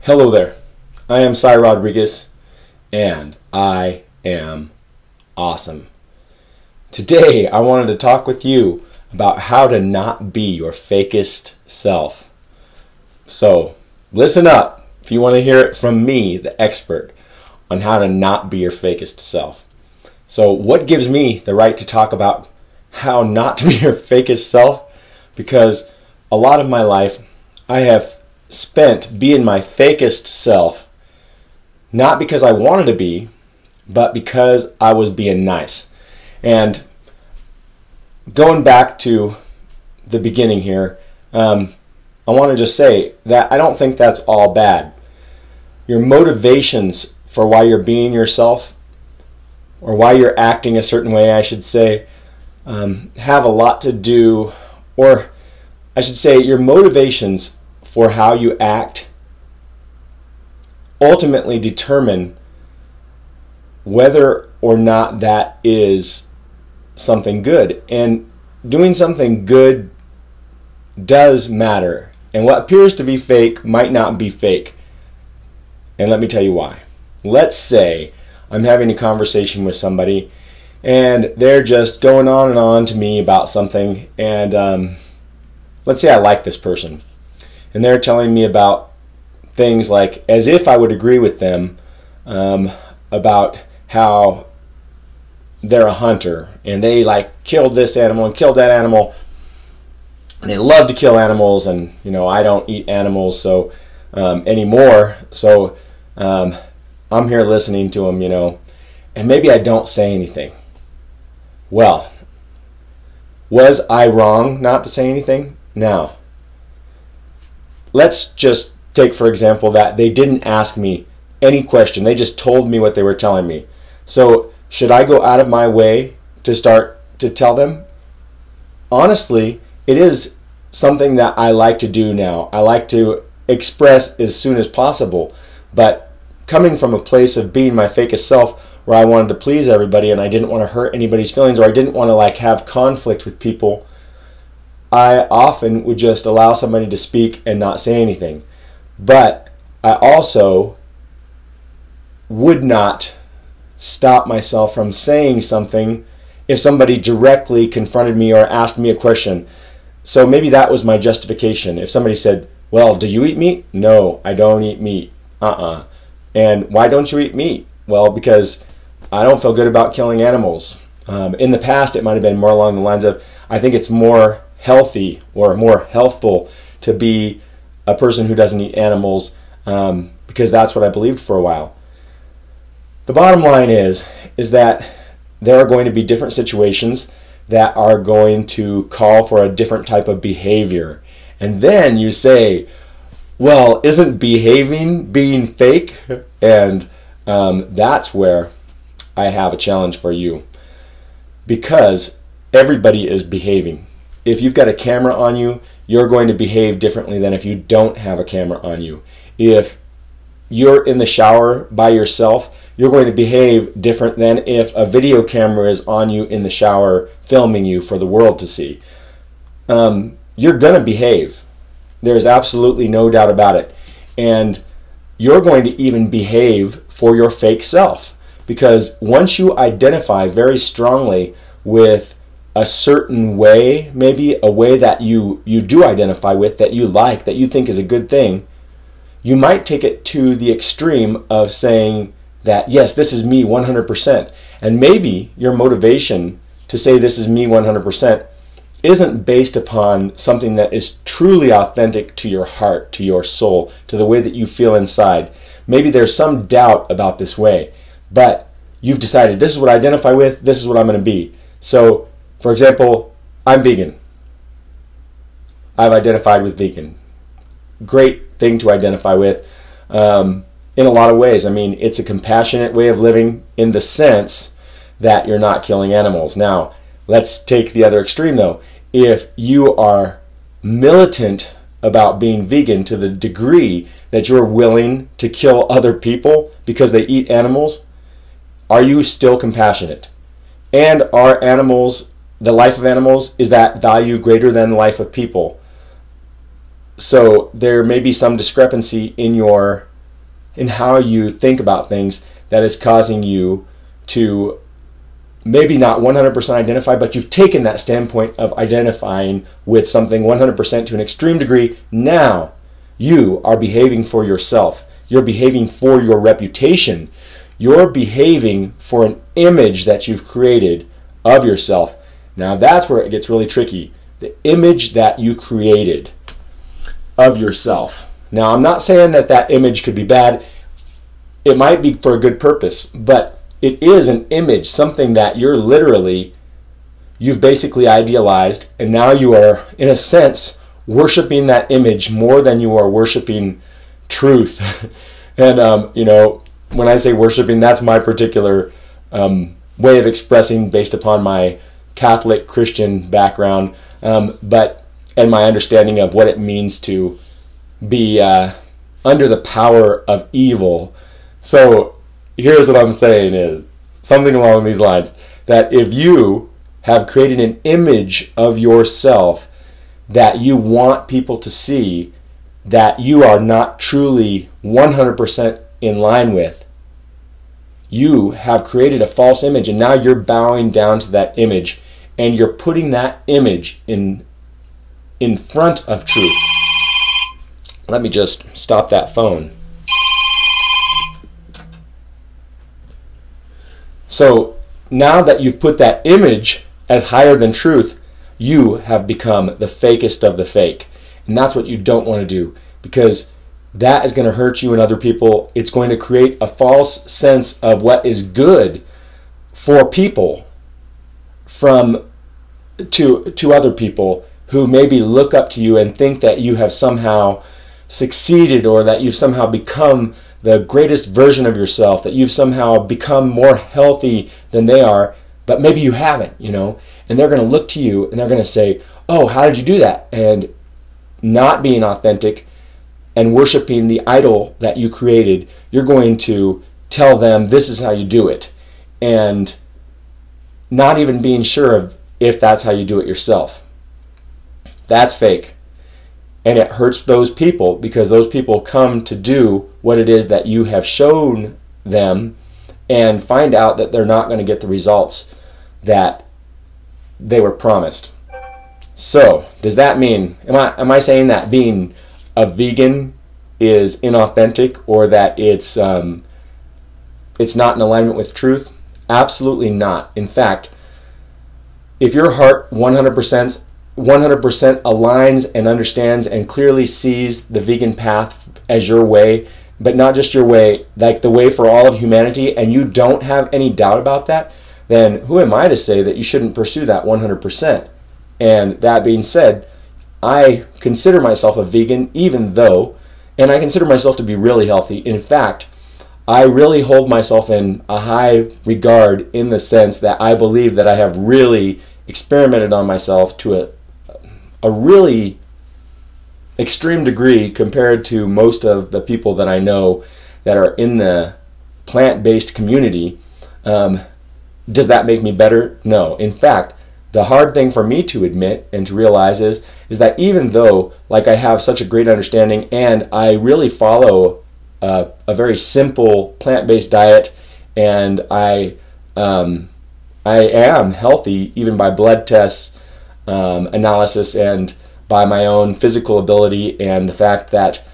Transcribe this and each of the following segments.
Hello there, I am Sye Rodriguez, and I am awesome. Today, I wanted to talk with you about how to not be your fakest self. So, listen up if you want to hear it from me, the expert, on how to not be your fakest self. So, what gives me the right to talk about how not to be your fakest self? Because a lot of my life, I have spent being my fakest self, not because I wanted to be, but because I was being nice. And going back to the beginning here, I want to just say that I don't think that's all bad. Your motivations for why you're being yourself, or why you're acting a certain way, I should say, have a lot to do, or I should say your motivations for how you act ultimately determine whether or not that is something good. And doing something good does matter. And what appears to be fake might not be fake. And let me tell you why. Let's say I'm having a conversation with somebody and they're just going on and on to me about something, and let's say I like this person. And they're telling me about things like, as if I would agree with them, about how they're a hunter and they like killed this animal and killed that animal, and they love to kill animals, and I don't eat animals so anymore. So I'm here listening to them, and maybe I don't say anything. Well, was I wrong not to say anything? Now, let's just take, for example, that they didn't ask me any question. They just told me what they were telling me. So should I go out of my way to start to tell them? Honestly, it is something that I like to do now. I like to express as soon as possible. But coming from a place of being my fakest self, where I wanted to please everybody and I didn't want to hurt anybody's feelings, or I didn't want to have conflict with people, I often would just allow somebody to speak and not say anything. But I also would not stop myself from saying something if somebody directly confronted me or asked me a question. So maybe that was my justification. If somebody said, well, do you eat meat? No, I don't eat meat. And why don't you eat meat? Well, because I don't feel good about killing animals. In the past, it might have been more along the lines of, I think it's more healthy or more healthful to be a person who doesn't eat animals, because that's what I believed for a while. The bottom line is that there are going to be different situations that are going to call for a different type of behavior. And then you say, well, isn't behaving being fake? And that's where I have a challenge for you, because everybody is behaving. If you've got a camera on you, you're going to behave differently than if you don't have a camera on you. If you're in the shower by yourself, you're going to behave different than if a video camera is on you in the shower filming you for the world to see. You're going to behave. There's absolutely no doubt about it. And you're going to even behave for your fake self, because once you identify very strongly with a certain way, maybe a way that you do identify with, that you like, that you think is a good thing, you might take it to the extreme of saying that, yes, this is me 100%. And maybe your motivation to say this is me 100% isn't based upon something that is truly authentic to your heart, to your soul, to the way that you feel inside. Maybe there's some doubt about this way, but you've decided this is what I identify with, this is what I'm going to be. So, for example, I'm vegan. I've identified with vegan. Great thing to identify with in a lot of ways. I mean, it's a compassionate way of living in the sense that you're not killing animals. Now, let's take the other extreme though. If you are militant about being vegan to the degree that you're willing to kill other people because they eat animals, are you still compassionate? And are animals, the life of animals, is that value greater than the life of people? So there may be some discrepancy in your in how you think about things that is causing you to maybe not 100% identify, but you've taken that standpoint of identifying with something 100% to an extreme degree. Now you are behaving for yourself. You're behaving for your reputation. You're behaving for an image that you've created of yourself. Now that's where it gets really tricky. The image that you created of yourself. Now I'm not saying that that image could be bad. It might be for a good purpose, but it is an image, something that you've basically idealized, and now you are, in a sense, worshiping that image more than you are worshiping truth. And, when I say worshiping, that's my particular way of expressing based upon my Catholic Christian background, and my understanding of what it means to be under the power of evil. So here's what I'm saying is something along these lines, that if you have created an image of yourself that you want people to see that you are not truly 100% in line with, you have created a false image, and now you're bowing down to that image, and you're putting that image in front of truth. Let me just stop that phone. So now that you've put that image as higher than truth, you have become the fakest of the fake. And that's what you don't want to do, because that is going to hurt you and other people. It's going to create a false sense of what is good for people to other people who maybe look up to you and think that you have somehow succeeded, or that you've somehow become the greatest version of yourself, that you've somehow become more healthy than they are, but maybe you haven't, and they're going to look to you and they're going to say, oh, how did you do that? And not being authentic and worshiping the idol that you created, you're going to tell them this is how you do it, and not even being sure of if that's how you do it yourself. That's fake. And it hurts those people, because those people come to do what it is that you have shown them and find out that they're not going to get the results that they were promised. So, does that mean, am I saying that being a vegan is inauthentic, or that it's not in alignment with truth? Absolutely not. In fact, if your heart 100% aligns and understands and clearly sees the vegan path as your way, but not just your way, like the way for all of humanity, and you don't have any doubt about that, then who am I to say that you shouldn't pursue that 100%? And that being said, I consider myself a vegan, and I consider myself to be really healthy. In fact, I really hold myself in a high regard, in the sense that I believe that I have really experimented on myself to a really extreme degree compared to most of the people that I know that are in the plant-based community. Does that make me better? No. In fact, the hard thing for me to admit and to realize is that even though I have such a great understanding, and I really follow a very simple plant-based diet, and I am healthy even by blood tests, analysis, and by my own physical ability, and the fact that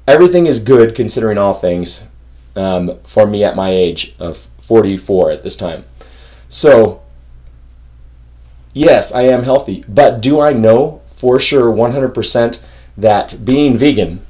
everything is good considering all things for me at my age of 44 at this time. So yes, I am healthy, but do I know for sure 100% that being vegan,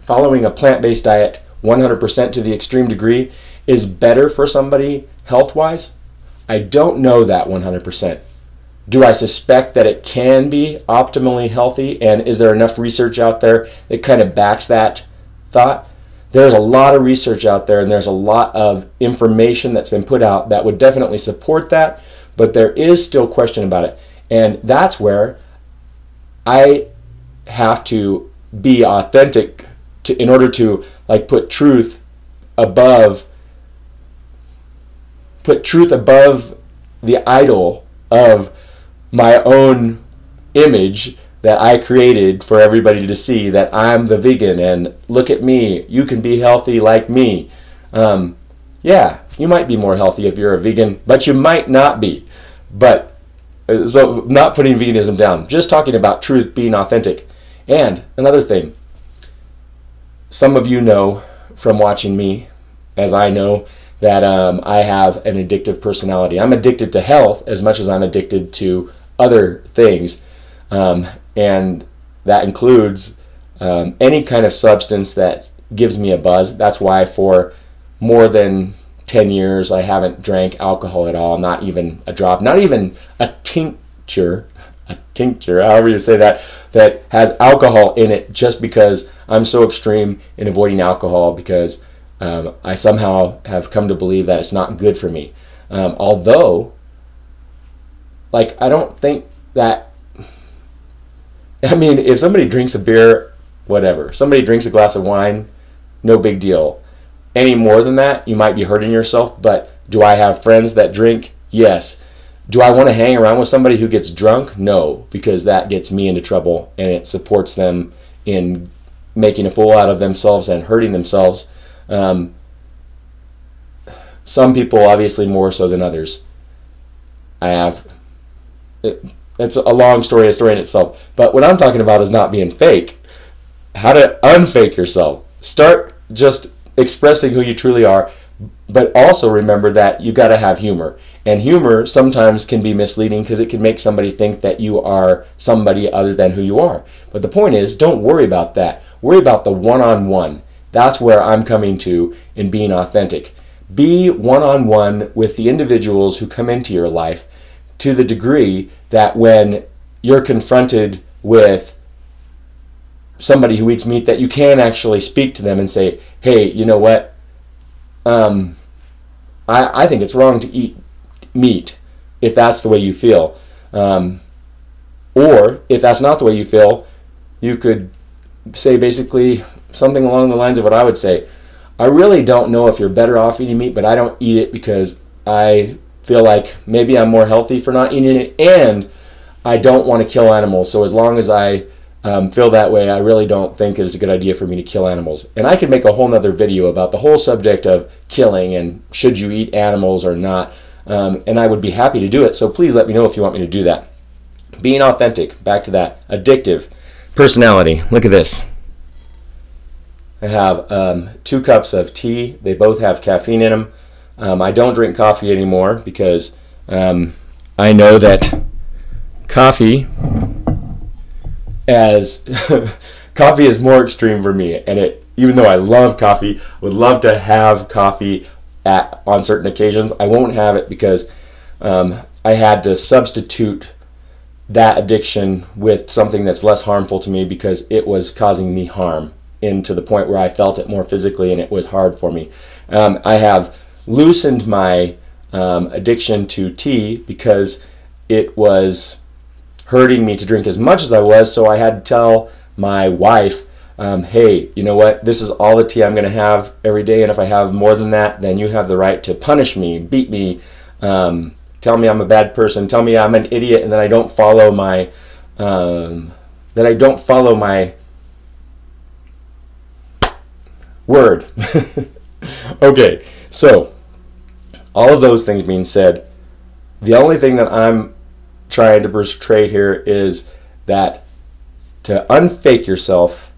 following a plant-based diet 100% to the extreme degree, is better for somebody health-wise? I don't know that 100%. Do I suspect that it can be optimally healthy? And is there enough research out there that kind of backs that thought? There's a lot of research out there, and there's a lot of information that's been put out that would definitely support that, but there is still question about it. And that's where I have to be authentic in order to put truth above the idol of my own image that I created for everybody to see, that I'm the vegan and look at me, you can be healthy like me. Yeah, you might be more healthy if you're a vegan, but you might not be. But so not putting veganism down, just talking about truth, being authentic. And another thing, some of you know from watching me, as I know, that I have an addictive personality. I'm addicted to health as much as I'm addicted to other things. And that includes any kind of substance that gives me a buzz. That's why for more than 10 years I haven't drank alcohol at all, not even a drop, not even a tincture, however you say that, that has alcohol in it, just because I'm so extreme in avoiding alcohol, because I somehow have come to believe that it's not good for me. Although, like, I don't think that, I mean, if somebody drinks a beer, whatever. Somebody drinks a glass of wine, no big deal. Any more than that, you might be hurting yourself. But do I have friends that drink? Yes. Do I want to hang around with somebody who gets drunk? No, because that gets me into trouble, and it supports them in making a fool out of themselves and hurting themselves. Some people, obviously, more so than others. It's a long story, a story in itself. But what I'm talking about is not being fake. How to unfake yourself. Start just expressing who you truly are, but also remember that you got to have humor. And humor sometimes can be misleading because it can make somebody think that you are somebody other than who you are. But the point is, don't worry about that. Worry about the one-on-one. That's where I'm coming to in being authentic. Be one-on-one with the individuals who come into your life, to the degree that when you're confronted with somebody who eats meat, that you can actually speak to them and say, hey, you know what? I think it's wrong to eat meat, if that's the way you feel. Or if that's not the way you feel, you could say basically something along the lines of what I would say. I really don't know if you're better off eating meat, but I don't eat it because I feel like maybe I'm more healthy for not eating it, and I don't want to kill animals. So as long as I feel that way, I really don't think that it's a good idea for me to kill animals. And I could make a whole nother video about the whole subject of killing and should you eat animals or not. And I would be happy to do it. So please let me know if you want me to do that. Being authentic, back to that. Addictive personality. Look at this. I have 2 cups of tea. They both have caffeine in them. I don't drink coffee anymore because I know that coffee coffee is more extreme for me, and even though I love coffee, would love to have coffee on certain occasions, I won't have it because I had to substitute that addiction with something that's less harmful to me because it was causing me harm, to the point where I felt it more physically, and it was hard for me. I have loosened my addiction to tea because it was hurting me to drink as much as I was, so I had to tell my wife, hey, you know what, this is all the tea I'm going to have every day, and if I have more than that, then you have the right to punish me, beat me, tell me I'm a bad person, tell me I'm an idiot, and that I don't follow my word. Okay, so all of those things being said, the only thing that I'm trying to portray here is that to unfake yourself,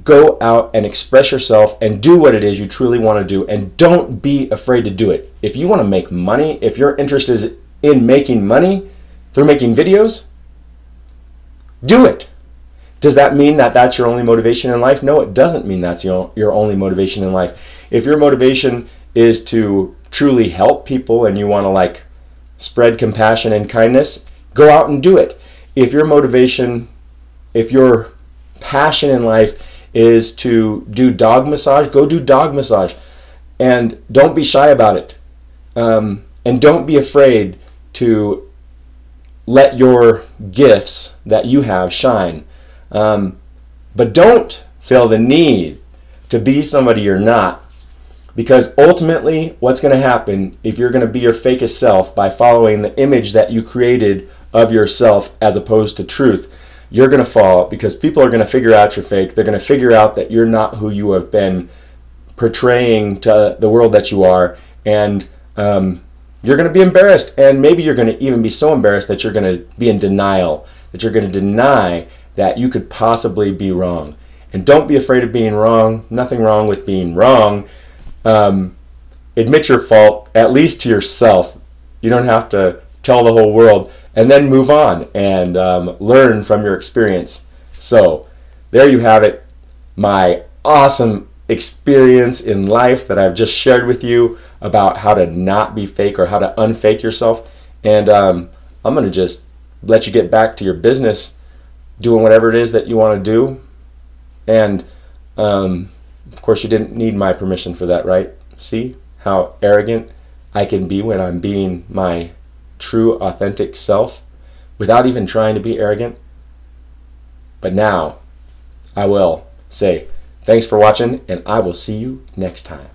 go out and express yourself and do what it is you truly want to do, and don't be afraid to do it. If you want to make money, if your interest is in making money through making videos, do it. Does that mean that that's your only motivation in life? No, it doesn't mean that's your only motivation in life. If your motivation is to truly help people and you want to like spread compassion and kindness, go out and do it. If your motivation, if your passion in life is to do dog massage, go do dog massage. And don't be shy about it. And don't be afraid to let your gifts that you have shine. But don't feel the need to be somebody you're not. Because ultimately, what's going to happen if you're going to be your fakest self by following the image that you created of yourself as opposed to truth, you're going to fall because people are going to figure out you're fake. They're going to figure out that you're not who you have been portraying to the world that you are, and you're going to be embarrassed, and maybe you're going to even be so embarrassed that you're going to be in denial, that you're going to deny that you could possibly be wrong. And don't be afraid of being wrong. Nothing wrong with being wrong. Admit your fault, at least to yourself. You don't have to tell the whole world, and then move on and learn from your experience. So there you have it, my awesome experience in life that I've just shared with you about how to not be fake or how to unfake yourself. And I'm going to just let you get back to your business, doing whatever it is that you want to do. And of course, you didn't need my permission for that, right? See how arrogant I can be when I'm being my true, authentic self without even trying to be arrogant. But now I will say thanks for watching, and I will see you next time.